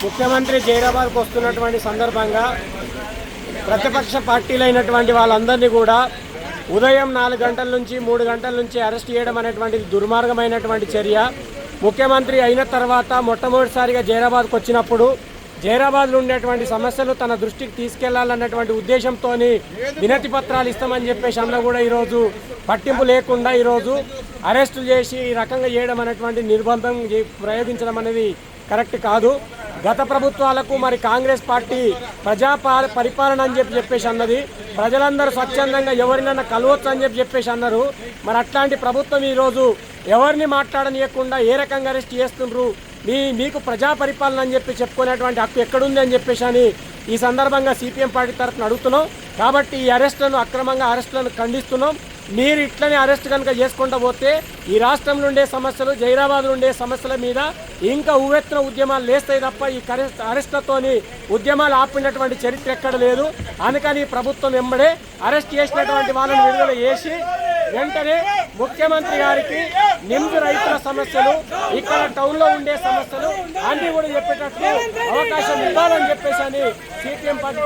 ముఖ్యమంత్రి జైరాబాద్కు వస్తున్నటువంటి సందర్భంగా ప్రతిపక్ష పార్టీలైనటువంటి వాళ్ళందరినీ కూడా ఉదయం 4 గంటల నుంచి 3 గంటల నుంచి అరెస్ట్ చేయడం అనేటువంటిది దుర్మార్గమైనటువంటి చర్య. ముఖ్యమంత్రి అయిన తర్వాత మొట్టమొదటిసారిగా జైరాబాద్కు వచ్చినప్పుడు జైరాబాద్లో ఉండేటువంటి సమస్యలు తన దృష్టికి తీసుకెళ్లాలన్నటువంటి ఉద్దేశంతో వినతి పత్రాలు ఇస్తామని చెప్పేసి అన్న కూడా ఈరోజు పట్టింపు లేకుండా ఈరోజు అరెస్టులు చేసి ఈ రకంగా చేయడం అనేటువంటి నిర్బంధం ప్రయోగించడం అనేది కరెక్ట్ కాదు. గత ప్రభుత్వాలకు మరి కాంగ్రెస్ పార్టీ పరిపాలన అని చెప్పేసి అన్నది. ప్రజలందరూ స్వచ్ఛందంగా ఎవరినైనా కలవచ్చు అని చెప్పేసి అన్నారు. మరి అట్లాంటి ప్రభుత్వం ఈరోజు ఎవరిని మాట్లాడనీయకుండా ఏ రకంగా అరెస్ట్ చేస్తుండ్రు, మీకు ప్రజా పరిపాలన అని చెప్పుకునేటువంటి హక్కు ఎక్కడుంది అని చెప్పేసి అని ఈ సందర్భంగా సిపిఎం పార్టీ తరఫున అడుగుతున్నాం. కాబట్టి ఈ అరెస్టులను అక్రమంగా అరెస్టులను ఖండిస్తున్నాం. మీరు ఇట్లనే అరెస్ట్ కనుక చేసుకుంటూ పోతే ఈ రాష్ట్రంలో ఉండే సమస్యలు, జైరాబాద్లో ఉండే సమస్యల మీద ఇంకా ఉవ్వెత్తున ఉద్యమాలు లేస్తాయి తప్ప ఈ అరెస్టులతోని ఉద్యమాలు ఆపినటువంటి చరిత్ర ఎక్కడ లేదు. అందుకని ప్రభుత్వం వెంబడే అరెస్ట్ చేసినటువంటి వాళ్ళని విడుదల చేసి వెంటనే ముఖ్యమంత్రి గారికి నిమ్స్ రైతుల సమస్యలు, ఇక్కడ టౌన్లో ఉండే సమస్యలు అన్ని కూడా చెప్పేటట్లు అవకాశం ఇవ్వాలని చెప్పేసి అని సిపిఎం పార్టీ